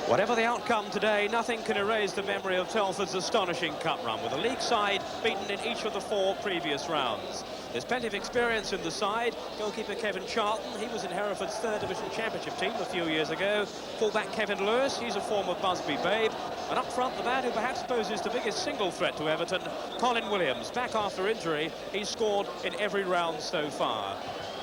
Whatever the outcome today, nothing can erase the memory of Telford's astonishing cup run, with the league side beaten in each of the 4 previous rounds. There's plenty of experience in the side. Goalkeeper Kevin Charlton, he was in Hereford's 3rd Division Championship team a few years ago. Fullback Kevin Lewis, he's a former Busby babe. And up front, the man who perhaps poses the biggest single threat to Everton, Colin Williams. Back after injury, he's scored in every round so far.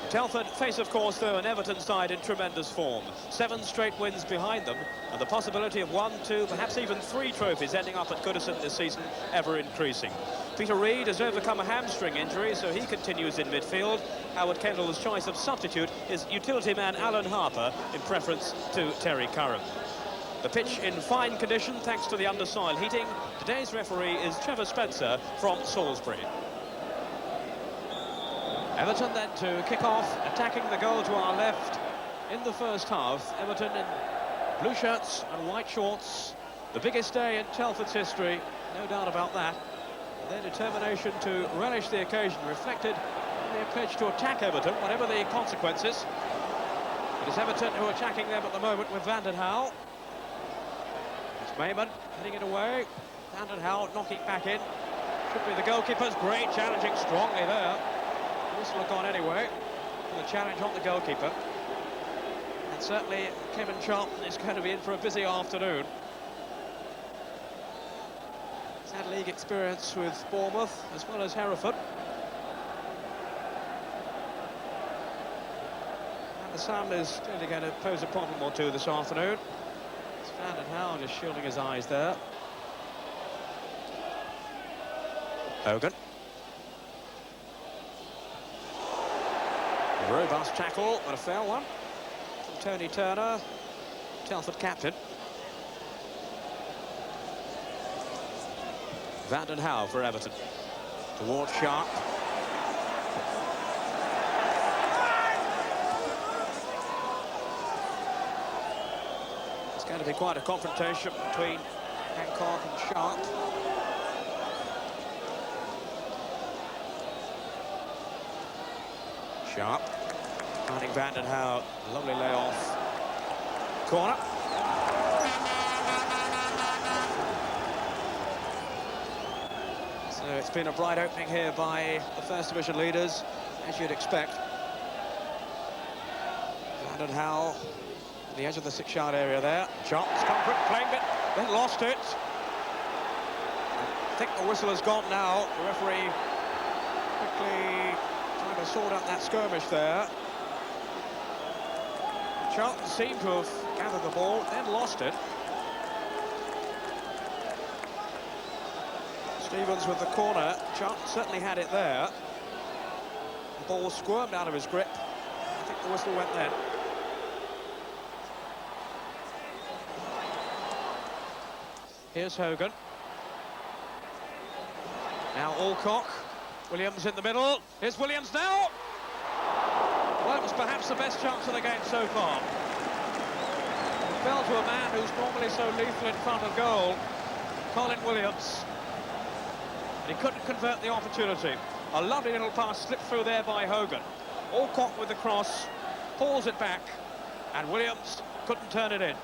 Telford face, of course, though, an Everton side in tremendous form. 7 straight wins behind them, and the possibility of 1, 2, perhaps even 3 trophies ending up at Goodison this season ever increasing. Peter Reid has overcome a hamstring injury, so he continues in midfield. Howard Kendall's choice of substitute is utility man Alan Harper in preference to Terry Curran. The pitch in fine condition thanks to the undersoil heating. Today's referee is Trevor Spencer from Salisbury. Everton then to kick off, attacking the goal to our left in the first half. Everton in blue shirts and white shorts. The biggest day in Telford's history, no doubt about that. And their determination to relish the occasion reflected in their pledge to attack Everton, whatever the consequences. It is Everton who are attacking them at the moment with Van den Houw. It's Mayman heading it away. Van den Houw knocking back in. Should be the goalkeeper's. Great challenging strongly there. Whistle had gone anyway for the challenge on the goalkeeper. And certainly Kevin Charlton is going to be in for a busy afternoon. He's had league experience with Bournemouth as well as Hereford. And the sun is clearly going to pose a problem or two this afternoon. It's Van den Houw just shielding his eyes there. Hogan. A robust tackle, but a fair one from Tony Turner, Telford captain. Van den Houw for Everton. Towards Sharp. It's going to be quite a confrontation between Hancock and Sharp. Sharp. Finding Van den Houw, lovely layoff. Corner. So it's been a bright opening here by the First Division leaders, as you'd expect. Van den Houw, the edge of the 6-yard area there. Charlton's come quick, claimed it, then lost it. I think the whistle has gone now. The referee quickly trying to sort out that skirmish there. Charlton seemed to have gathered the ball, then lost it. Stevens with the corner. Charlton certainly had it there. The ball squirmed out of his grip. I think the whistle went then. Here's Hogan. Now Alcock. Williams in the middle. Here's Williams now. Well, it was perhaps the best chance of the game so far. It fell to a man who's normally so lethal in front of goal, Colin Williams. And he couldn't convert the opportunity. A lovely little pass slipped through there by Hogan. Alcock with the cross, pulls it back, and Williams couldn't turn it in.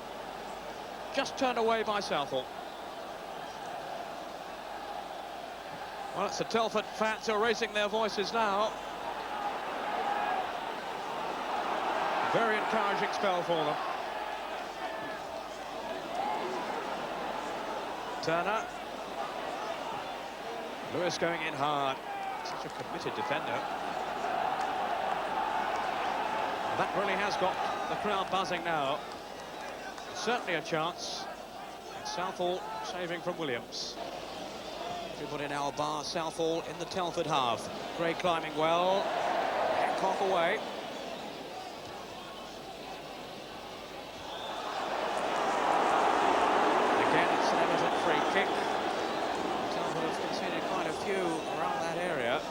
Just turned away by Southall. Well, it's the Telford fans who are raising their voices now. Very encouraging spell for them. Turner. Lewis going in hard. Such a committed defender. And that really has got the crowd buzzing now. Certainly a chance. And Southall saving from Williams. Everybody now bar Southall in the Telford half. Gray climbing well. Hancock away. Again, it's an Everton free kick. Telford have conceded quite a few around that area.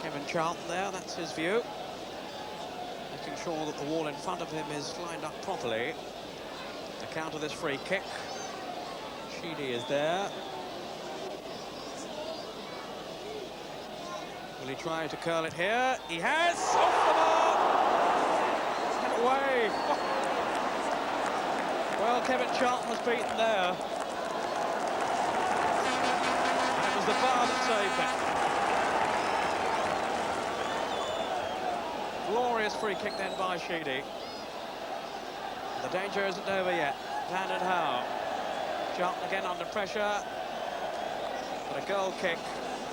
Kevin Charlton there, that's his view. Making sure that the wall in front of him is lined up properly. To counter this free kick. Sheedy is there. Will he try to curl it here? He has! Off the bar! And away! Oh. Well, Kevin Charlton was beaten there. And it was the bar that saved it. Glorious free kick then by Sheedy. The danger isn't over yet. Van and Howe. Charlton again under pressure. But a goal kick.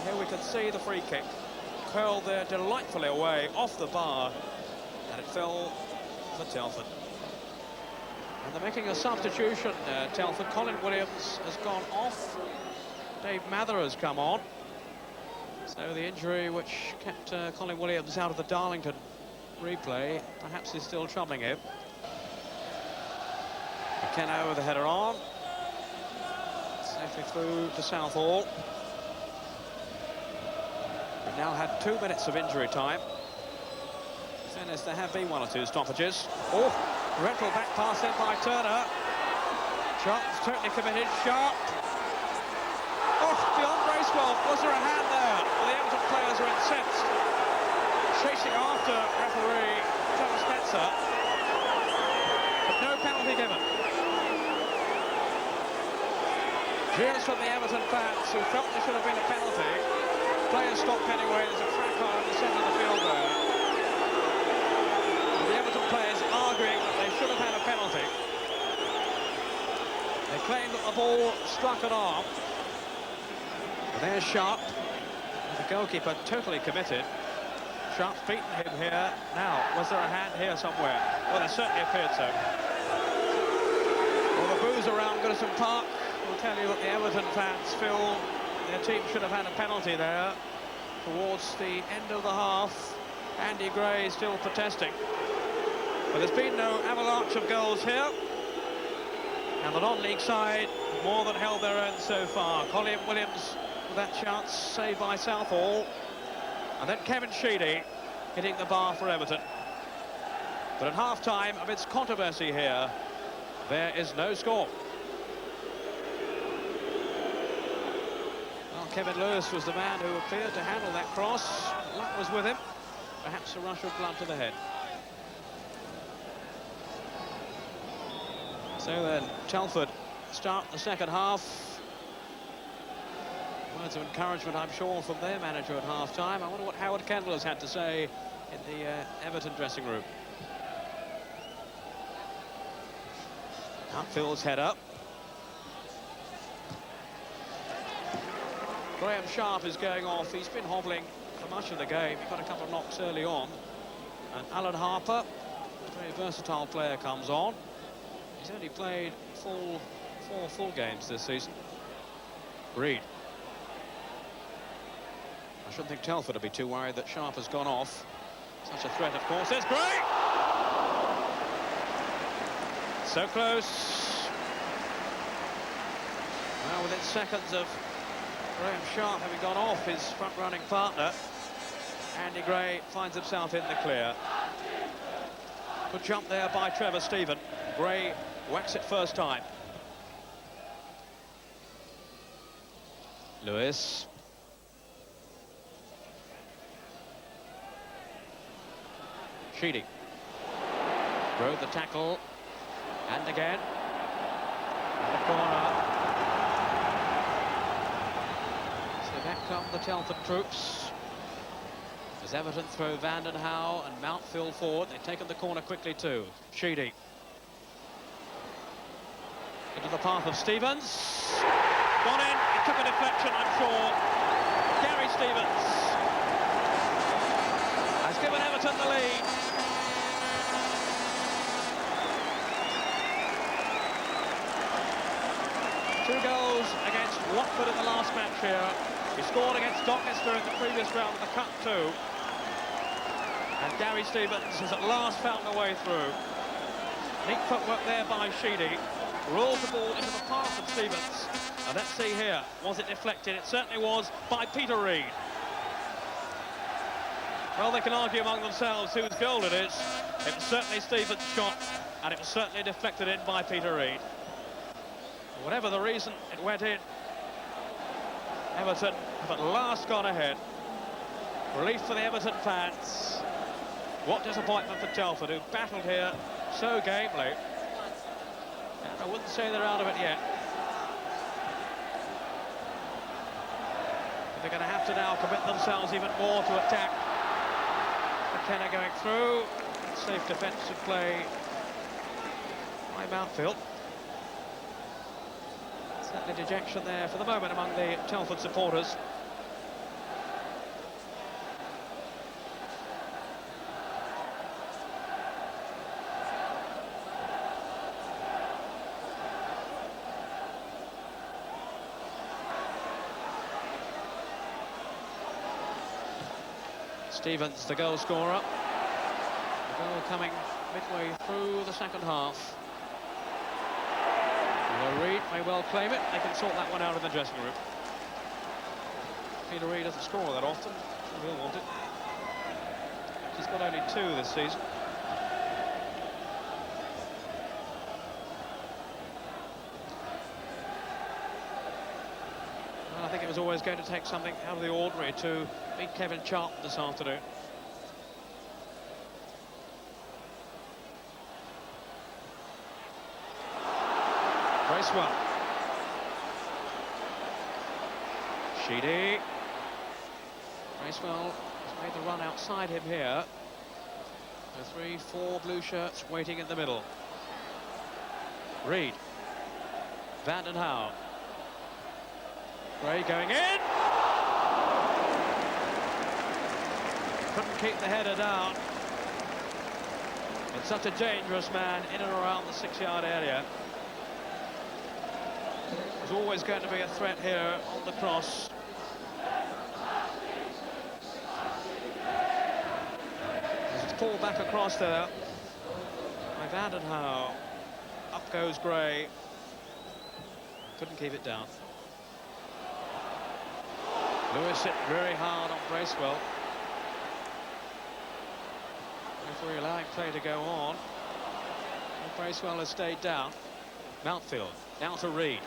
Here we can see the free kick. Curled there delightfully away off the bar. And it fell for Telford. And they're making a substitution. Telford. Colin Williams has gone off. Dave Mather has come on. So the injury which kept Colin Williams out of the Darlington replay perhaps is still troubling him. McKenna with the header on. Safely through to Southall. We've now had 2 minutes of injury time. Fairness, there have been 1 or 2 stoppages. Oh, dreadful back pass then by Turner. Charlton's totally committed. Sharp. Oh, beyond Bracewell. Was there a hand there? Well, the Everton players are incensed. Chasing after referee Trevor Spencer. But no penalty given. Cheers from the Everton fans who felt there should have been a penalty. Players stopped anyway. There's a fracas in the centre of the field there. And the Everton players arguing that they should have had a penalty. They claim that the ball struck an arm. And there's Sharp. The goalkeeper totally committed. Sharp's beaten him here. Now, was there a hand here somewhere? Well, there certainly appeared so. Well, the boos around Goodison Park will tell you that the Everton fans feel their team should have had a penalty there towards the end of the half. Andy Gray still protesting. But there's been no avalanche of goals here. And the non-league side more than held their own so far. Colin Williams with that chance saved by Southall. And then Kevin Sheedy hitting the bar for Everton. But at half-time, amidst controversy here, there is no score. Well, Kevin Lewis was the man who appeared to handle that cross. Luck was with him. Perhaps a rush of blood to the head. So then, Telford start the second half. Words of encouragement, I'm sure, from their manager at half-time. I wonder what Howard Kendall has had to say in the Everton dressing room. Upfield's head up. Graham Sharp is going off. He's been hobbling for much of the game. He got a couple of knocks early on. And Alan Harper, a very versatile player, comes on. He's only played four full games this season. Reed. I shouldn't think Telford will be too worried that Sharp has gone off. Such a threat, of course. There's Gray! So close. Well, within seconds of Graham Sharp having gone off his front-running partner, Andy Gray finds himself in the clear. Good jump there by Trevor Stephen. Gray whacks it first time. Lewis. Sheedy. Rode the tackle. And again. And the corner. So back come the Telford troops. As Everton throw Van den Howe and Mountfield forward. They've taken the corner quickly too. Sheedy. Into the path of Stevens. Gone in. It took a deflection, I'm sure. Gary Stevens has given Everton the lead. Two goals against Watford in the last match here. He scored against Doncaster in the previous round of the Cup too. And Gary Stevens has at last found a way through. Neat footwork there by Sheedy. Rolls the ball into the path of Stevens. And let's see here, was it deflected? It certainly was by Peter Reid. Well, they can argue among themselves whose goal it is. It was certainly Stevens' shot, and it was certainly deflected in by Peter Reid. Whatever the reason, it went in. Everton have at last gone ahead. Relief for the Everton fans. What disappointment for Telford, who battled here so gamely. And I wouldn't say they're out of it yet. They're going to have to now commit themselves even more to attack. McKenna going through. Safe defensive play by Mountfield. Certainly dejection there for the moment among the Telford supporters. Stevens, the goal scorer. The goal coming midway through the second half. Although Reid may well claim it, they can sort that one out in the dressing room. Peter Reid doesn't score that often, so he'll want it. He's got only 2 this season. Well, I think it was always going to take something out of the ordinary to beat Kevin Charlton this afternoon. Bracewell. Sheedy. Bracewell has made the run outside him here. The 3-4 blue shirts waiting in the middle. Reid. Van den Houw. Gray going in. Couldn't keep the header down. It's such a dangerous man in and around the 6-yard area. There's always going to be a threat here on the cross. There's a pull back across there by Van den Houw. Up goes Gray. Couldn't keep it down. Lewis hit very hard on Bracewell. Referee allowing play to go on. And Bracewell has stayed down. Mountfield down to Reid.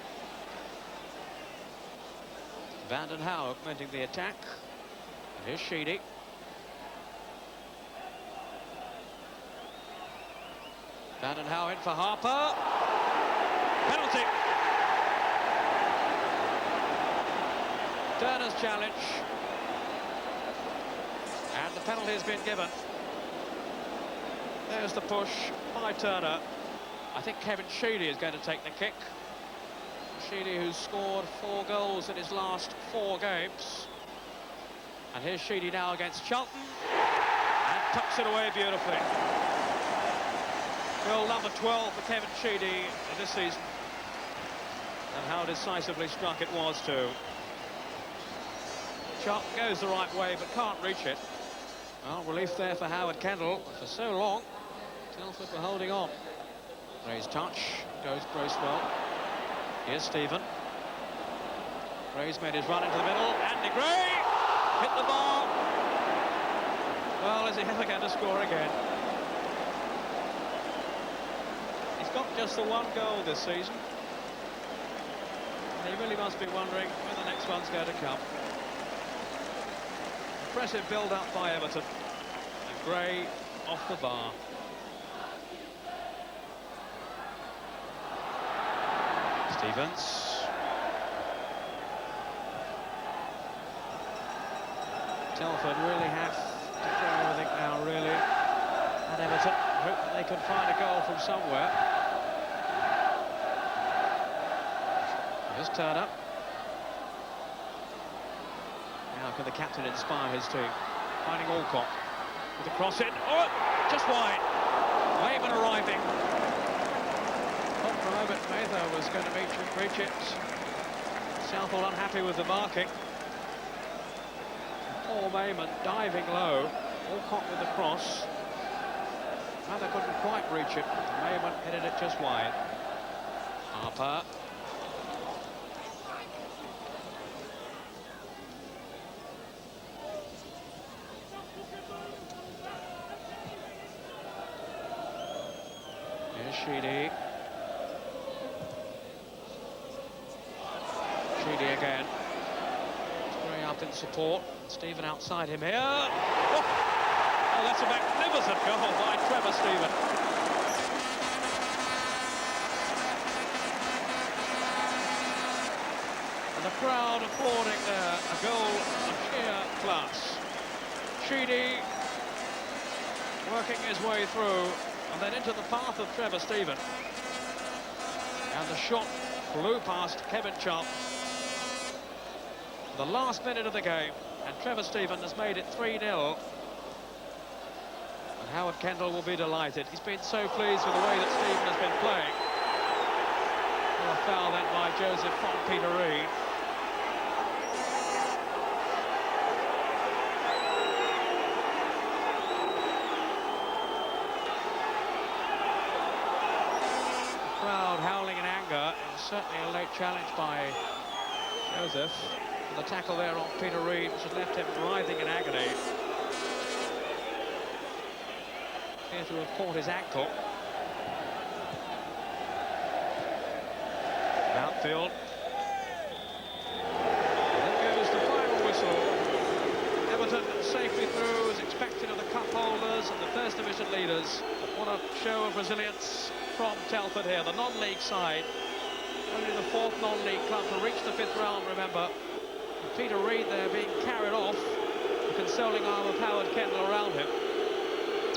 Van den Houw augmenting the attack. And here's Sheedy. Van den Houw in for Harper. Penalty. Turner's challenge. And the penalty has been given. There's the push by Turner. I think Kevin Sheedy is going to take the kick. Sheedy, who's scored 4 goals in his last 4 games. And here's Sheedy now against Charlton. And tucks it away beautifully. Goal number 12 for Kevin Sheedy this season. And how decisively struck it was too. Charlton goes the right way but can't reach it. Well, relief there for Howard Kendall. For so long, Telford were holding on. Gray's touch goes Bracewell. Here's Stephen. Gray's made his run into the middle. Andy Gray hit the bar. Well, is he ever going to score again? He's got just the 1 goal this season. And he really must be wondering when the next one's going to come. Impressive build-up by Everton. And Gray off the bar. Stevens. Telford really have to throw everything now, really. And Everton hope that they can find a goal from somewhere. Here's Turner. Now can the captain inspire his team? Finding Alcott with a cross in. Oh, just wide. Layman arriving. Thought for a moment Mather was going to reach it. Southall unhappy with the marking. Paul Mayman diving low. Alcott with the cross. Mather couldn't quite reach it. Mayman headed it just wide. Harper. Sheedy. Sheedy again. Gray up can support. Stephen outside him here. Oh, that's a magnificent goal by Trevor Stephen. And the crowd applauding there. A goal of sheer class. Sheedy working his way through and then into the path of Trevor Stephen. And the shot flew past Kevin Charlton. The last minute of the game, and Trevor Stephen has made it 3-0. And Howard Kendall will be delighted. He's been so pleased with the way that Stephen has been playing. Oh, a foul then by Joseph from Peter Reid. The crowd howling in anger. It was certainly a late challenge by Joseph. The tackle there on Peter Reid, which has left him writhing in agony. Appears to have caught his ankle. Outfield. There goes the final whistle. Everton safely through as expected of the cup holders and the First Division leaders. What a show of resilience from Telford here, the non-league side. Only the fourth non-league club to reach the fifth round, remember. Peter Reid there being carried off, the consoling arm of Howard Kendall around him.